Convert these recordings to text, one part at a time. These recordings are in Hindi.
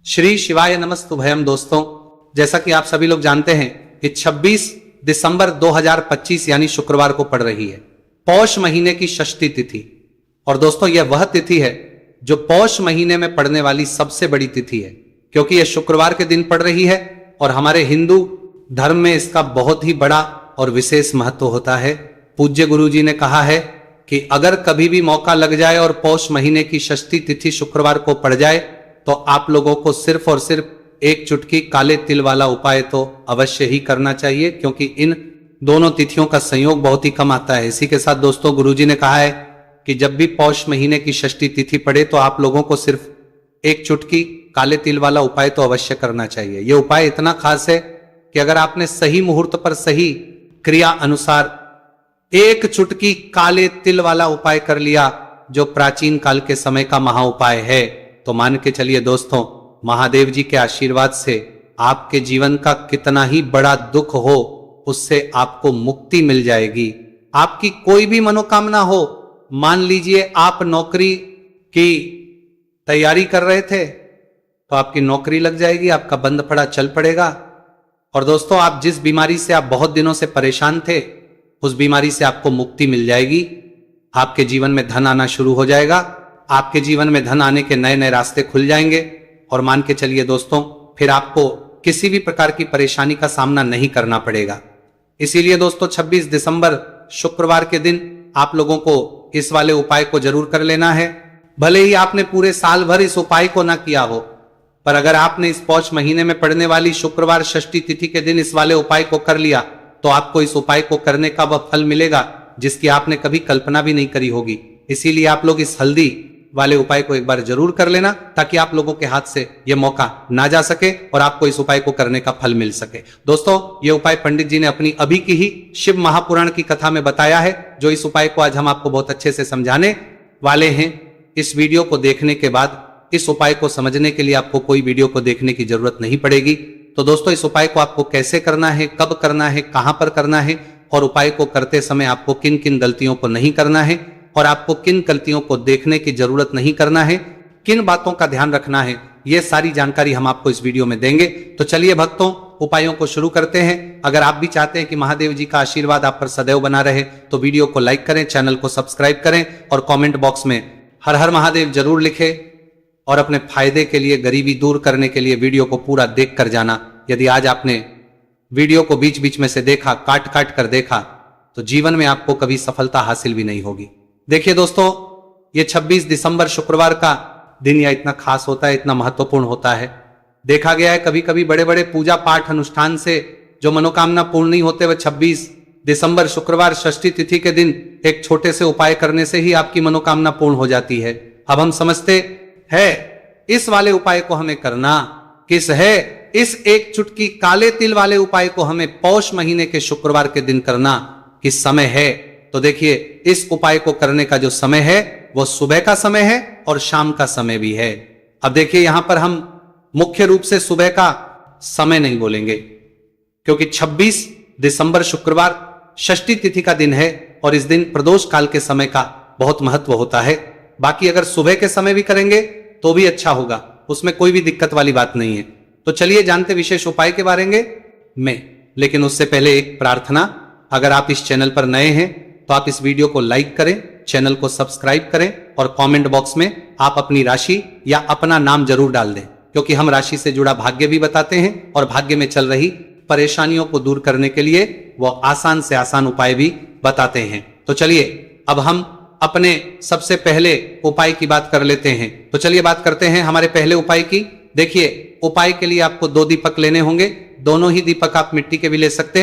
श्री शिवाय नमस्तुभयम। दोस्तों, जैसा कि आप सभी लोग जानते हैं कि 26 दिसंबर 2025 यानी शुक्रवार को पड़ रही है पौष महीने की षष्ठी तिथि। और दोस्तों, यह वह तिथि है जो पौष महीने में पड़ने वाली सबसे बड़ी तिथि है, क्योंकि यह शुक्रवार के दिन पड़ रही है और हमारे हिंदू धर्म में इसका बहुत ही बड़ा और विशेष महत्व होता है। पूज्य गुरु जी ने कहा है कि अगर कभी भी मौका लग जाए और पौष महीने की षष्ठी तिथि शुक्रवार को पड़ जाए तो आप लोगों को सिर्फ और सिर्फ एक चुटकी काले तिल वाला उपाय तो अवश्य ही करना चाहिए, क्योंकि इन दोनों तिथियों का संयोग बहुत ही कम आता है। इसी के साथ दोस्तों, गुरुजी ने कहा है कि जब भी पौष महीने की षष्ठी तिथि पड़े तो आप लोगों को सिर्फ एक चुटकी काले तिल वाला उपाय तो अवश्य करना चाहिए। यह उपाय इतना खास है कि अगर आपने सही मुहूर्त पर सही क्रिया अनुसार एक चुटकी काले तिल वाला उपाय कर लिया, जो प्राचीन काल के समय का महा उपाय है, तो मान के चलिए दोस्तों, महादेव जी के आशीर्वाद से आपके जीवन का कितना ही बड़ा दुख हो उससे आपको मुक्ति मिल जाएगी। आपकी कोई भी मनोकामना हो, मान लीजिए आप नौकरी की तैयारी कर रहे थे तो आपकी नौकरी लग जाएगी, आपका बंद पड़ा चल पड़ेगा। और दोस्तों, आप जिस बीमारी से आप बहुत दिनों से परेशान थे उस बीमारी से आपको मुक्ति मिल जाएगी। आपके जीवन में धन आना शुरू हो जाएगा, आपके जीवन में धन आने के नए नए रास्ते खुल जाएंगे। और मान के चलिए दोस्तों, फिर आपको किसी भी प्रकार की परेशानी का सामना नहीं करना पड़ेगा। इसीलिए दोस्तों, 26 दिसंबर शुक्रवार के दिन आप लोगों को इस वाले उपाय को जरूर कर लेना है। भले ही आपने पूरे साल भर इस उपाय को ना किया हो, पर अगर आपने इस पौष महीने में पड़ने वाली शुक्रवार षष्ठी तिथि के दिन इस वाले उपाय को कर लिया तो आपको इस उपाय को करने का वह फल मिलेगा जिसकी आपने कभी कल्पना भी नहीं करी होगी। इसीलिए आप लोग इस हल्दी वाले उपाय को एक बार जरूर कर लेना, ताकि आप लोगों के हाथ से यह मौका ना जा सके और आपको इस उपाय को करने का फल मिल सके। दोस्तों, यह उपाय पंडित जी ने अपनी अभी की ही शिव महापुराण की कथा में बताया है, जो इस उपाय को आज हम आपको बहुत अच्छे से समझाने वाले हैं। इस वीडियो को देखने के बाद इस उपाय को समझने के लिए आपको कोई वीडियो को देखने की जरूरत नहीं पड़ेगी। तो दोस्तों, इस उपाय को आपको कैसे करना है, कब करना है, कहां पर करना है और उपाय को करते समय आपको किन किन गलतियों को नहीं करना है और आपको किन गलतियों को देखने की जरूरत नहीं करना है, किन बातों का ध्यान रखना है, यह सारी जानकारी हम आपको इस वीडियो में देंगे। तो चलिए भक्तों, उपायों को शुरू करते हैं। अगर आप भी चाहते हैं कि महादेव जी का आशीर्वाद आप पर सदैव बना रहे तो वीडियो को लाइक करें, चैनल को सब्सक्राइब करें और कॉमेंट बॉक्स में हर हर महादेव जरूर लिखें। और अपने फायदे के लिए, गरीबी दूर करने के लिए वीडियो को पूरा देख कर जाना। यदि आज आपने वीडियो को बीच बीच में से देखा, काट काट कर देखा, तो जीवन में आपको कभी सफलता हासिल भी नहीं होगी। देखिए दोस्तों, ये 26 दिसंबर शुक्रवार का दिन या इतना खास होता है, इतना महत्वपूर्ण होता है। देखा गया है कभी कभी बड़े बड़े पूजा पाठ अनुष्ठान से जो मनोकामना पूर्ण नहीं होते, वह 26 दिसंबर शुक्रवार षष्ठी तिथि के दिन एक छोटे से उपाय करने से ही आपकी मनोकामना पूर्ण हो जाती है। अब हम समझते है इस वाले उपाय को हमें करना किस है, इस एक चुटकी काले तिल वाले उपाय को हमें पौष महीने के शुक्रवार के दिन करना किस समय है। तो देखिए, इस उपाय को करने का जो समय है वो सुबह का समय है और शाम का समय भी है। अब देखिए, यहां पर हम मुख्य रूप से सुबह का समय नहीं बोलेंगे, क्योंकि 26 दिसंबर शुक्रवार षष्ठी तिथि का दिन है और इस दिन प्रदोष काल के समय का बहुत महत्व होता है। बाकी अगर सुबह के समय भी करेंगे तो भी अच्छा होगा, उसमें कोई भी दिक्कत वाली बात नहीं है। तो चलिए जानते विशेष उपाय के बारे में। लेकिन उससे पहले एक प्रार्थना, अगर आप इस चैनल पर नए हैं तो आप इस वीडियो को लाइक करें, चैनल को सब्सक्राइब करें और कमेंट बॉक्स में आप अपनी राशि या अपना नाम जरूर डाल दें, क्योंकि हम राशि से जुड़ा भाग्य भी बताते हैं और भाग्य में चल रही परेशानियों को दूर करने के लिए वो आसान से आसान उपाय भी बताते हैं। तो चलिए अब हम अपने सबसे पहले उपाय की बात कर लेते हैं। तो चलिए बात करते हैं हमारे पहले उपाय की। देखिए, उपाय के लिए आपको 2 दीपक लेने होंगे। दोनों ही दीपक आप मिट्टी के भी ले सकते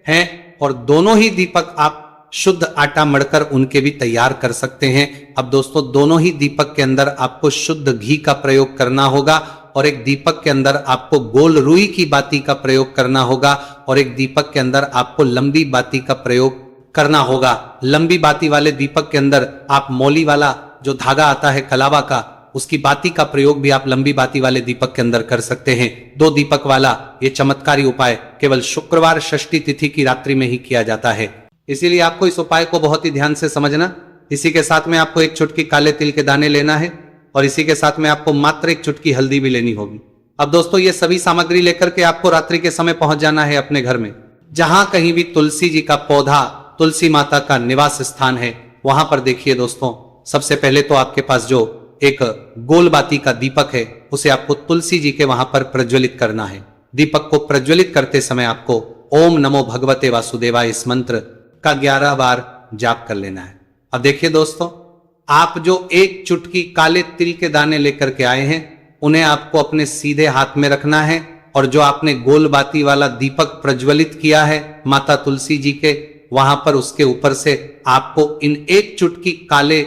हैं और दोनों ही दीपक आप शुद्ध आटा मढ़कर उनके भी तैयार कर सकते हैं। अब दोस्तों, दोनों ही दीपक के अंदर आपको शुद्ध घी का प्रयोग करना होगा और एक दीपक के अंदर आपको गोल रुई की बाती का प्रयोग करना होगा और एक दीपक के अंदर आपको लंबी बाती का प्रयोग करना होगा। लंबी बाती वाले दीपक के अंदर आप मौली वाला जो धागा आता है कलावा का, उसकी बाती का प्रयोग भी आप लंबी बाती वाले दीपक के अंदर कर सकते हैं। 2 दीपक वाला ये चमत्कारी उपाय केवल शुक्रवार षष्ठी तिथि की रात्रि में ही किया जाता है, इसीलिए आपको इस उपाय को बहुत ही ध्यान से समझना। इसी के साथ में आपको एक चुटकी काले तिल के दाने लेना है और इसी के साथ में आपको मात्र एक चुटकी हल्दी भी लेनी होगी। अब दोस्तों ये सभी सामग्री लेकर के आपको रात्रि के समय पहुंच जाना है अपने घर में। जहां कहीं भी तुलसी जी का पौधा, तुलसी माता का निवास स्थान है, वहां पर देखिए दोस्तों, सबसे पहले तो आपके पास जो एक गोल बाती का दीपक है उसे आपको तुलसी जी के वहां पर प्रज्वलित करना है। दीपक को प्रज्वलित करते समय आपको ओम नमो भगवते वासुदेवाय इस मंत्र का 11 बार जाप कर लेना है। अब देखिए दोस्तों, आप जो एक चुटकी काले तिल के दाने लेकर के आए हैं उन्हें आपको अपने सीधे हाथ में रखना है, और जो आपने गोल बाती वाला दीपक प्रज्वलित किया है माता तुलसी जी के, वहां पर उसके ऊपर से आपको इन एक चुटकी काले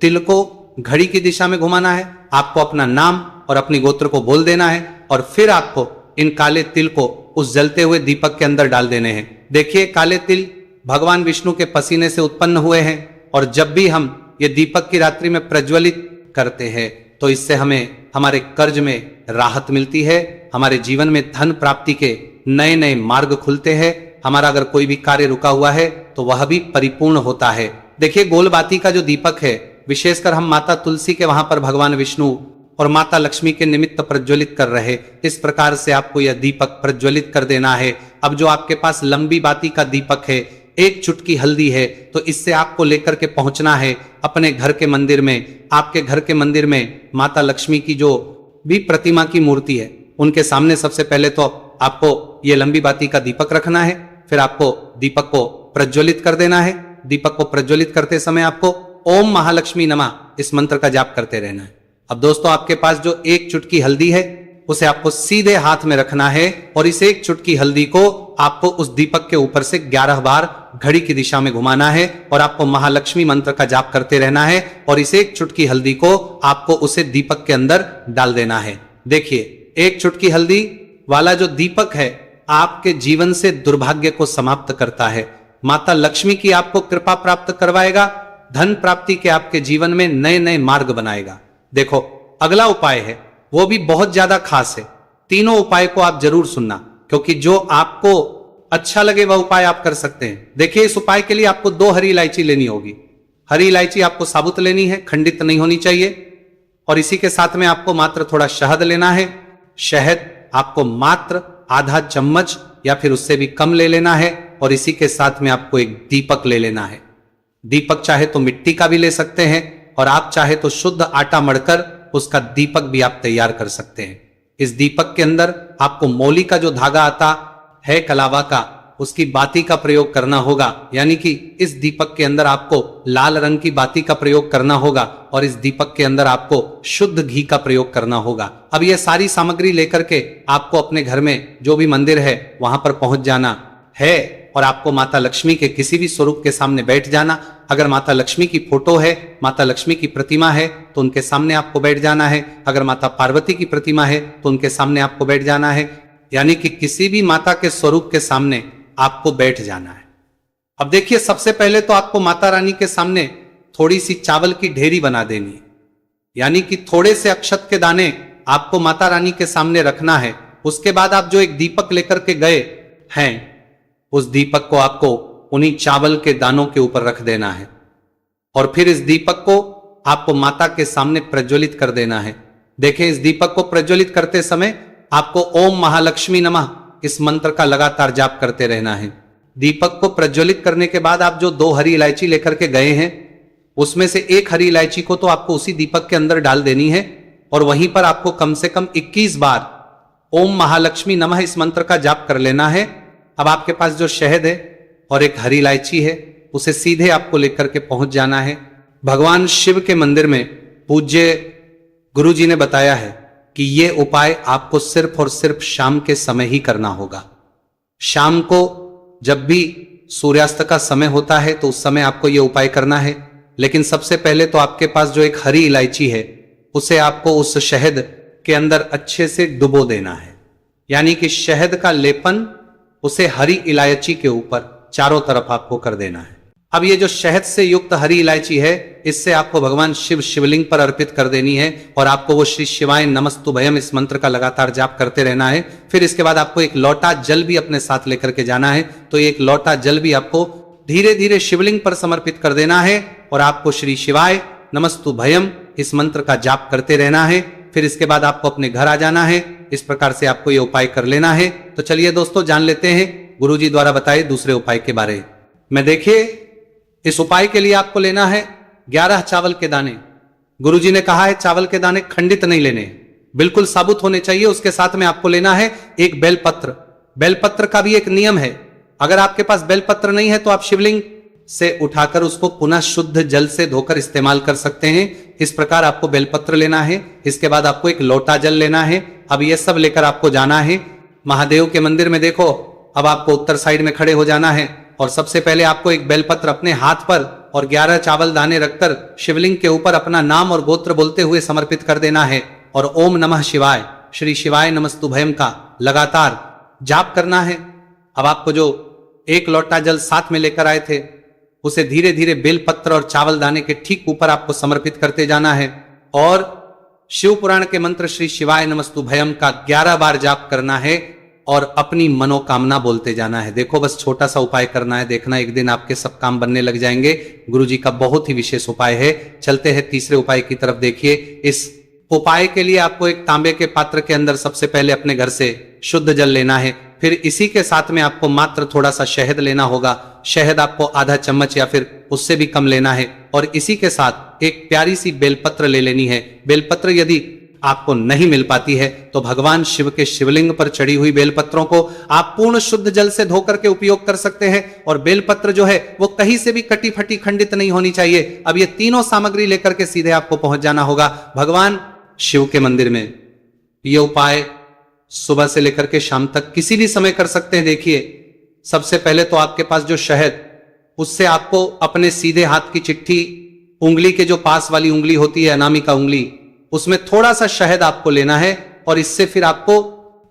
तिल को घड़ी की दिशा में घुमाना है। आपको अपना नाम और अपनी गोत्र को बोल देना है, और फिर आपको इन काले तिल को उस जलते हुए दीपक के अंदर डाल देने हैं। देखिए, काले तिल भगवान विष्णु के पसीने से उत्पन्न हुए हैं, और जब भी हम ये दीपक की रात्रि में प्रज्वलित करते हैं तो इससे हमें हमारे कर्ज में राहत मिलती है, हमारे जीवन में धन प्राप्ति के नए नए मार्ग खुलते हैं, हमारा अगर कोई भी कार्य रुका हुआ है तो वह भी परिपूर्ण होता है। देखिए, गोलबाती का जो दीपक है विशेषकर हम माता तुलसी के वहां पर भगवान विष्णु और माता लक्ष्मी के निमित्त प्रज्वलित कर रहे, इस प्रकार से आपको यह दीपक प्रज्वलित कर देना है। अब जो आपके पास लंबी बाती का दीपक है, एक चुटकी हल्दी है, तो इससे आपको लेकर के पहुंचना है अपने घर के मंदिर में। आपके घर के मंदिर में माता लक्ष्मी की जो भी प्रतिमा की मूर्ति है उनके सामने सबसे पहले तो आपको ये लंबी बाती का दीपक रखना है, फिर आपको दीपक को प्रज्वलित कर देना है। दीपक को प्रज्वलित करते समय आपको ओम महालक्ष्मी नमः इस मंत्र का जाप करते रहना है। अब दोस्तों, आपके पास जो एक चुटकी हल्दी है उसे आपको सीधे हाथ में रखना है, और इस एक चुटकी हल्दी को आपको उस दीपक के ऊपर से 11 बार घड़ी की दिशा में घुमाना है, और आपको महालक्ष्मी मंत्र का जाप करते रहना है, और इस एक चुटकी हल्दी को आपको उसे दीपक के अंदर डाल देना है। देखिए, एक चुटकी हल्दी वाला जो दीपक है आपके जीवन से दुर्भाग्य को समाप्त करता है, माता लक्ष्मी की आपको कृपा प्राप्त करवाएगा, धन प्राप्ति के आपके जीवन में नए नए मार्ग बनाएगा। देखो, अगला उपाय है वो भी बहुत ज्यादा खास है। तीनों उपाय को आप जरूर सुनना, क्योंकि जो आपको अच्छा लगे वह उपाय आप कर सकते हैं। देखिए, इस उपाय के लिए आपको 2 हरी इलायची लेनी होगी। हरी इलायची आपको साबुत लेनी है, खंडित नहीं होनी चाहिए, और इसी के साथ में आपको मात्र थोड़ा शहद लेना है। शहद आपको मात्र आधा चम्मच या फिर उससे भी कम ले लेना है, और इसी के साथ में आपको एक दीपक ले लेना है। दीपक चाहे तो मिट्टी का भी ले सकते हैं, और आप चाहे तो शुद्ध आटा मढ़कर उसका दीपक भी आप तैयार कर सकते हैं। इस दीपक के अंदर आपको मौली का जो धागा आता है कलावा का, उसकी बाती का प्रयोग करना होगा, यानी कि इस दीपक के अंदर आपको लाल रंग की बाती का प्रयोग करना होगा, और इस दीपक के अंदर आपको शुद्ध घी का प्रयोग करना होगा। अब यह सारी सामग्री लेकर के आपको अपने घर में जो भी मंदिर है वहां पर पहुंच जाना है, और आपको माता लक्ष्मी के किसी भी स्वरूप के सामने बैठ जाना। अगर माता लक्ष्मी की फोटो है, माता लक्ष्मी की प्रतिमा है, तो उनके सामने आपको बैठ जाना है। अगर माता पार्वती की प्रतिमा है तो उनके सामने आपको बैठ जाना है, यानी कि किसी भी माता के स्वरूप के सामने आपको बैठ जाना है। अब देखिए, सबसे पहले तो आपको माता रानी के सामने थोड़ी सी चावल की ढेरी बना देनी है, यानी कि थोड़े से अक्षत के दाने आपको माता रानी के सामने रखना है। उसके बाद आप जो एक दीपक लेकर के गए हैं, उस दीपक को आपको उन्हीं चावल के दानों के ऊपर रख देना है, और फिर इस दीपक को आपको माता के सामने प्रज्वलित कर देना है। देखें, इस दीपक को प्रज्वलित करते समय आपको ओम महालक्ष्मी नमः इस मंत्र का लगातार जाप करते रहना है। दीपक को प्रज्वलित करने के बाद आप जो 2 हरी इलायची लेकर के गए हैं उसमें से एक हरी इलायची को तो आपको उसी दीपक के अंदर डाल देनी है, और वहीं पर आपको कम से कम 21 बार ओम महालक्ष्मी नमः इस मंत्र का जाप कर लेना है। अब आपके पास जो शहद है और एक हरी इलायची है उसे सीधे आपको लेकर के पहुंच जाना है। भगवान शिव के मंदिर में पूज्य गुरु जी ने बताया है कि ये उपाय आपको सिर्फ और सिर्फ शाम के समय ही करना होगा। शाम को जब भी सूर्यास्त का समय होता है तो उस समय आपको ये उपाय करना है। लेकिन सबसे पहले तो आपके पास जो एक हरी इलायची है उसे आपको उस शहद के अंदर अच्छे से डुबो देना है, यानी कि शहद का लेपन उसे हरी इलायची के ऊपर चारों तरफ आपको कर देना है। अब ये जो शहद से युक्त हरी इलायची है इससे आपको भगवान शिव शिवलिंग पर अर्पित कर देनी है, और आपको वो श्री शिवाय नमस्तुभयम इस मंत्र का लगातार जाप करते रहना है। फिर इसके बाद आपको एक लोटा जल भी अपने साथ लेकर के जाना है, तो एक लोटा जल भी आपको धीरे धीरे शिवलिंग पर समर्पित कर देना है, और आपको श्री शिवाय नमस्तुभयम इस मंत्र का जाप करते रहना है। फिर इसके बाद आपको अपने घर आ जाना है, इस प्रकार से आपको ये उपाय कर लेना है। तो चलिए दोस्तों जान लेते हैं गुरुजी द्वारा बताए दूसरे उपाय के बारे में। देखिए इस उपाय के लिए आपको लेना है 11 चावल के दाने। गुरुजी ने कहा है चावल के दाने खंडित नहीं लेने, बिल्कुल साबुत होने चाहिए। उसके साथ में आपको लेना है एक बेलपत्र। बेलपत्र का भी एक नियम है, अगर आपके पास बेलपत्र नहीं है तो आप शिवलिंग से उठाकर उसको पुनः शुद्ध जल से धोकर इस्तेमाल कर सकते हैं। इस प्रकार आपको बेलपत्र लेना है। इसके बाद आपको एक लोटा जल लेना है। अब ये सब लेकर आपको जाना है महादेव के मंदिर में। देखो अब आपको उत्तर साइड में खड़े हो जाना है और सबसे पहले आपको एक बेलपत्र अपने हाथ पर और 11 चावल दाने रखकर शिवलिंग के ऊपर अपना नाम और गोत्र बोलते हुए समर्पित कर देना है और ओम नमः शिवाय, श्री शिवाय नमस्तुभयम का लगातार जाप करना है। अब आपको जो एक लोटा जल साथ में लेकर आए थे उसे धीरे धीरे बेलपत्र और चावल दाने के ठीक ऊपर आपको समर्पित करते जाना है और शिव पुराण के मंत्र श्री शिवाय नमस्तुभयम का 11 बार जाप करना है और अपनी मनोकामना बोलते जाना है। देखो बस छोटा सा उपाय करना है, देखना एक दिन आपके सब काम बनने लग जाएंगे। गुरुजी का बहुत ही विशेष उपाय है। चलते हैं तीसरे उपाय की तरफ। देखिए इस उपाय के लिए आपको एक तांबे के पात्र के अंदर सबसे पहले अपने घर से शुद्ध जल लेना है। फिर इसी के साथ में आपको मात्र थोड़ा सा शहद लेना होगा। शहद आपको आधा चम्मच या फिर उससे भी कम लेना है और इसी के साथ एक प्यारी सी बेलपत्र ले लेनी है। बेलपत्र यदि आपको नहीं मिल पाती है तो भगवान शिव के शिवलिंग पर चढ़ी हुई बेलपत्रों को आप पूर्ण शुद्ध जल से धोकर के उपयोग कर सकते हैं। और बेलपत्र जो है वो कहीं से भी कटी फटी खंडित नहीं होनी चाहिए। अब ये तीनों सामग्री लेकर के सीधे आपको पहुंच जाना होगा भगवान शिव के मंदिर में। यह उपाय सुबह से लेकर के शाम तक किसी भी समय कर सकते हैं। देखिए सबसे पहले तो आपके पास जो शहद, उससे आपको अपने सीधे हाथ की चिट्ठी उंगली के जो पास वाली उंगली होती है अनामिका उंगली, उसमें थोड़ा सा शहद आपको लेना है और इससे फिर आपको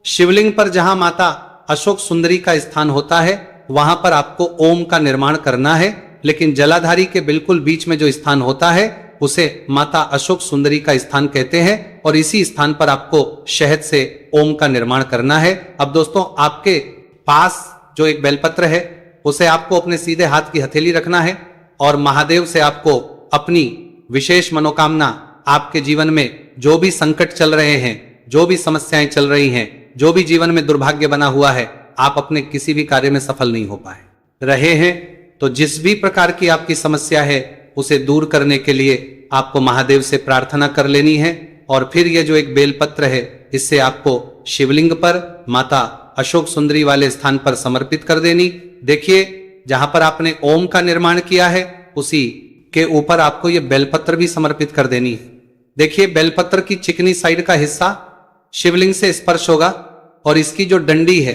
शिवलिंग पर जहां माता अशोक सुंदरी का स्थान होता है वहां पर आपको ओम का निर्माण करना है। लेकिन जलाधारी के बिल्कुल बीच में जो स्थान होता है उसे माता अशोक सुंदरी का स्थान कहते हैं और इसी स्थान पर आपको शहद से ओम का निर्माण करना है। अब दोस्तों आपके पास जो एक बेलपत्र है उसे आपको अपने सीधे हाथ की हथेली रखना है और महादेव से आपको अपनी विशेष मनोकामना, आपके जीवन में जो भी संकट चल रहे हैं, जो भी समस्याएं चल रही हैं, जो भी जीवन में दुर्भाग्य बना हुआ है, आप अपने किसी भी कार्य में सफल नहीं हो पाए रहे हैं, तो जिस भी प्रकार की आपकी समस्या है उसे दूर करने के लिए आपको महादेव से प्रार्थना कर लेनी है। और फिर यह जो एक बेलपत्र है इससे आपको शिवलिंग पर माता अशोक सुंदरी वाले स्थान पर समर्पित कर देनी। देखिए जहां पर आपने ओम का निर्माण किया है उसी के ऊपर आपको यह बेलपत्र भी समर्पित कर देनी है। देखिए बेलपत्र की चिकनी साइड का हिस्सा शिवलिंग से स्पर्श होगा और इसकी जो डंडी है